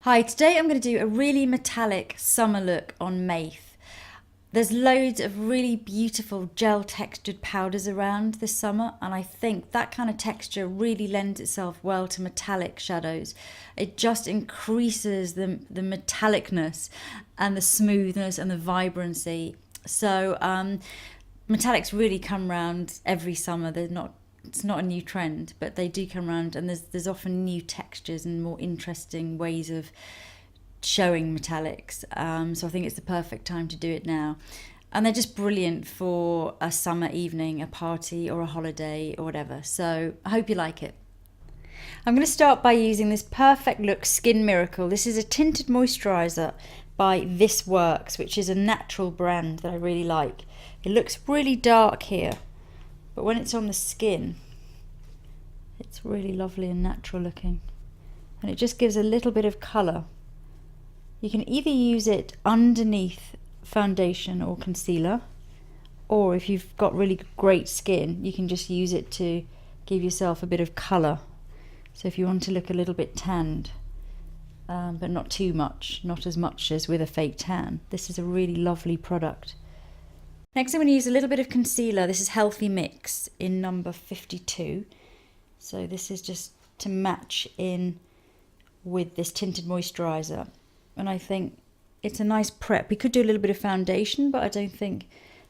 Hi, today I'm going to do a really metallic summer look on Maeve. There's loads of really beautiful gel textured powders around this summer, and I think that kind of texture really lends itself well to metallic shadows. It just increases the metallicness and the smoothness and the vibrancy. So metallics really come around every summer. It's not a new trend, but they do come around, and there's often new textures and more interesting ways of showing metallics. So I think it's the perfect time to do it now. And they're just brilliant for a summer evening, a party or a holiday or whatever. So I hope you like it. I'm going to start by using this Perfect Look Skin Miracle. This is a tinted moisturiser by This Works, which is a natural brand that I really like. It looks really dark here, but when it's on the skin, it's really lovely and natural looking. And it just gives a little bit of colour. You can either use it underneath foundation or concealer, or if you've got really great skin, you can just use it to give yourself a bit of colour. So if you want to look a little bit tanned, but not too much, not as much as with a fake tan, this is a really lovely product. Next I'm going to use a little bit of concealer. This is Healthy Mix in number 52. So this is just to match in with this tinted moisturiser. And I think it's a nice prep. We could do a little bit of foundation, but I don't think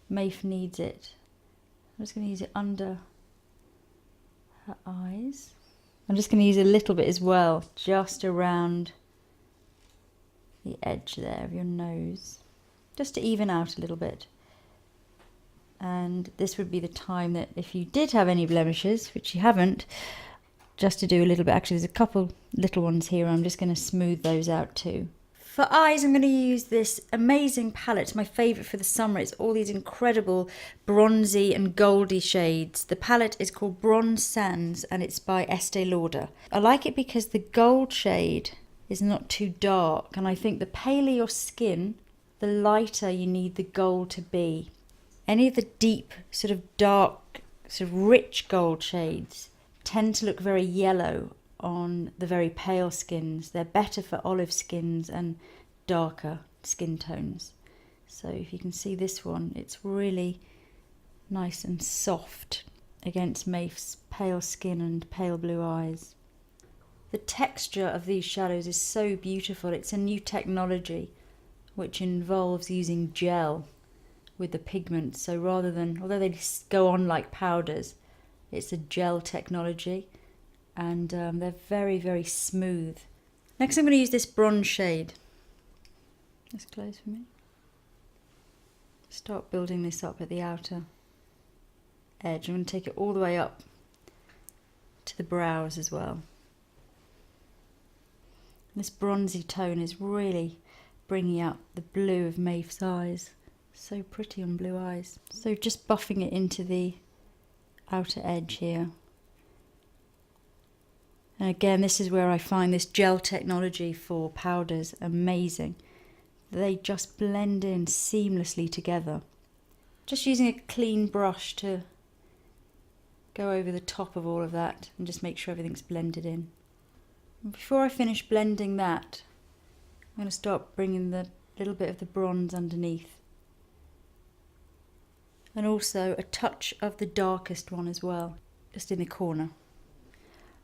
Maeve needs it. I'm just going to use it under her eyes. I'm just going to use a little bit as well, just around the edge there of your nose, just to even out a little bit. And this would be the time that if you did have any blemishes, which you haven't, just to do a little bit. Actually, there's a couple little ones here. I'm just going to smooth those out too. For eyes, I'm going to use this amazing palette, my favourite for the summer. It's all these incredible bronzy and goldy shades. The palette is called Bronze Sands and it's by Estee Lauder. I like it because the gold shade is not too dark, and I think the paler your skin, the lighter you need the gold to be. Any of the deep, sort of dark, sort of rich gold shades tend to look very yellow on the very pale skins. They're better for olive skins and darker skin tones. So if you can see this one, it's really nice and soft against Maeve's pale skin and pale blue eyes. The texture of these shadows is so beautiful. It's a new technology which involves using gel with the pigments. So rather than, although they go on like powders, it's a gel technology, and they're very, very smooth. Next I'm going to use this bronze shade. That's close for me. Start building this up at the outer edge. I'm going to take it all the way up to the brows as well. This bronzy tone is really bringing out the blue of Maeve's eyes. So pretty on blue eyes. So just buffing it into the outer edge here. And again, this is where I find this gel technology for powders amazing. They just blend in seamlessly together. Just using a clean brush to go over the top of all of that and just make sure everything's blended in. And before I finish blending that, I'm going to start bringing the little bit of the bronze underneath. And also a touch of the darkest one as well, just in the corner.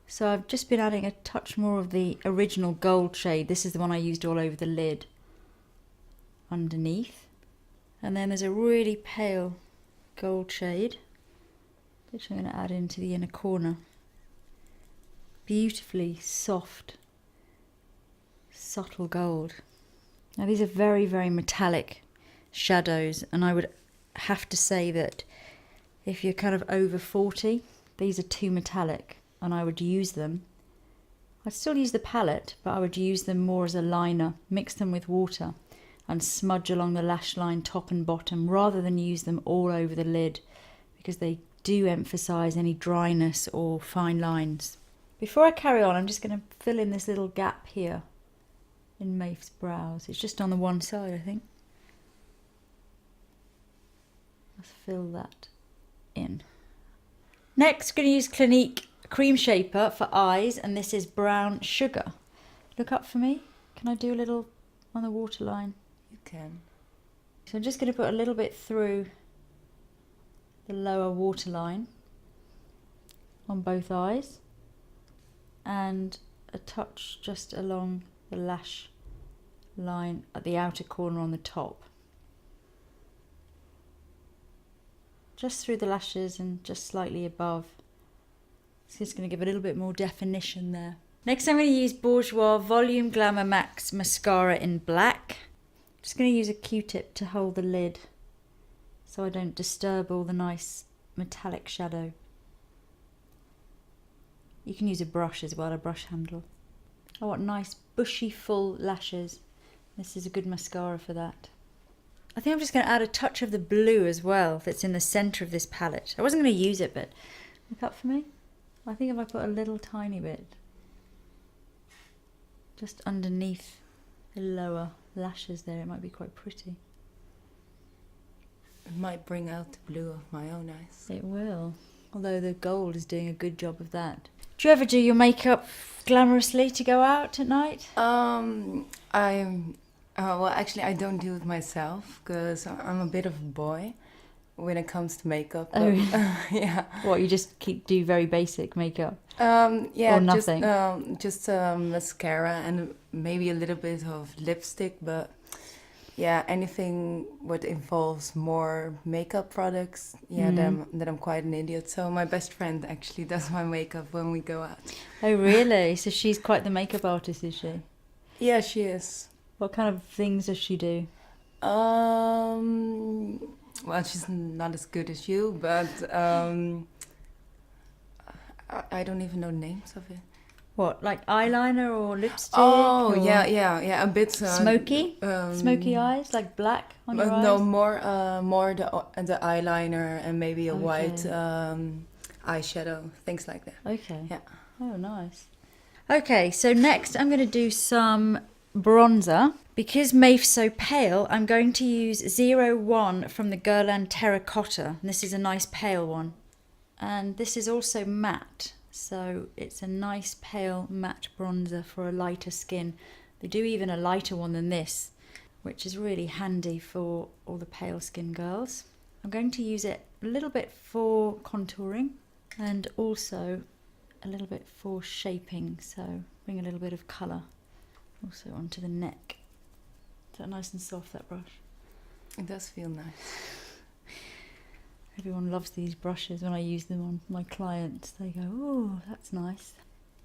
So I've just been adding a touch more of the original gold shade. This is the one I used all over the lid underneath. And then there's a really pale gold shade, which I'm going to add into the inner corner. Beautifully soft, subtle gold. Now these are very, very metallic shadows, and I would have to say that if you're kind of over 40, these are too metallic, and I would use them. I'd still use the palette, but I would use them more as a liner, mix them with water and smudge along the lash line top and bottom rather than use them all over the lid, because they do emphasize any dryness or fine lines. Before I carry on, I'm just going to fill in this little gap here in Maeve's brows. It's just on the one side, I think. Let's fill that in. Next, we're going to use Clinique Cream Shaper for eyes, and this is Brown Sugar. Look up for me. Can I do a little on the waterline? You can. So I'm just going to put a little bit through the lower waterline on both eyes and a touch just along the lash line at the outer corner on the top. Just through the lashes and just slightly above. It's just going to give a little bit more definition there. Next I'm going to use Bourjois Volume Glamour Max Mascara in black. Just going to use a Q-tip to hold the lid so I don't disturb all the nice metallic shadow. You can use a brush as well, a brush handle. I want nice bushy full lashes. This is a good mascara for that. I think I'm just going to add a touch of the blue as well that's in the centre of this palette. I wasn't going to use it, but look up for me. I think if I put a little tiny bit just underneath the lower lashes there, it might be quite pretty. It might bring out the blue of my own eyes. It will, although the gold is doing a good job of that. Do you ever do your makeup glamorously to go out at night? Well, actually, I don't do it myself because I'm a bit of a boy when it comes to makeup. Oh, really? Yeah. What, you just do very basic makeup? Yeah, or nothing? Just mascara and maybe a little bit of lipstick, but yeah, anything what involves more makeup products, yeah, then I'm quite an idiot. So my best friend actually does my makeup when we go out. Oh, really? So she's quite the makeup artist, is she? Yeah, she is. What kind of things does she do? Well, she's not as good as you, but I don't even know names of it. What, like eyeliner or lipstick? Oh, or yeah, a bit smoky, smoky eyes, like black on your eyes. No, more the eyeliner and maybe a white eyeshadow, things like that. Okay. Yeah. Oh, nice. Okay, so next I'm going to do some bronzer. Because Maif's so pale, I'm going to use 01 from the Guerlain Terracotta. And this is a nice pale one. And this is also matte. So it's a nice pale matte bronzer for a lighter skin. They do even a lighter one than this, which is really handy for all the pale skin girls. I'm going to use it a little bit for contouring and also a little bit for shaping. So bring a little bit of colour also onto the neck. Is that nice and soft, that brush? It does feel nice. Everyone loves these brushes. When I use them on my clients, they go, oh, that's nice.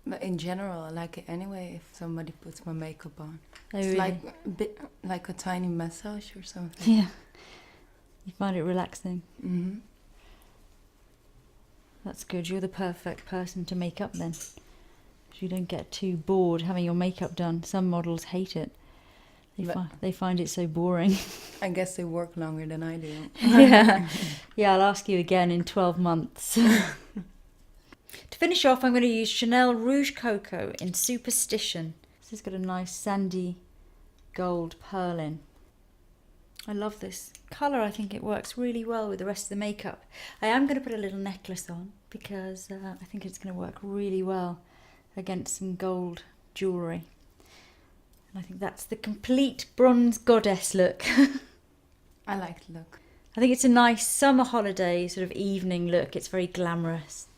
But in general, I like it anyway if somebody puts my makeup on. Oh, it's really? like a bit like a tiny massage or something. Yeah. You find it relaxing. Mm-hmm. That's good. You're the perfect person to make up then. Because you don't get too bored having your makeup done. Some models hate it. They find it so boring. I guess they work longer than I do. Yeah. Yeah, I'll ask you again in 12 months. To finish off, I'm going to use Chanel Rouge Coco in Superstition. This has got a nice sandy gold pearl in. I love this colour. I think it works really well with the rest of the makeup. I am going to put a little necklace on because I think it's going to work really well against some gold jewellery. I think that's the complete bronze goddess look. I like the look. I think it's a nice summer holiday sort of evening look. It's very glamorous.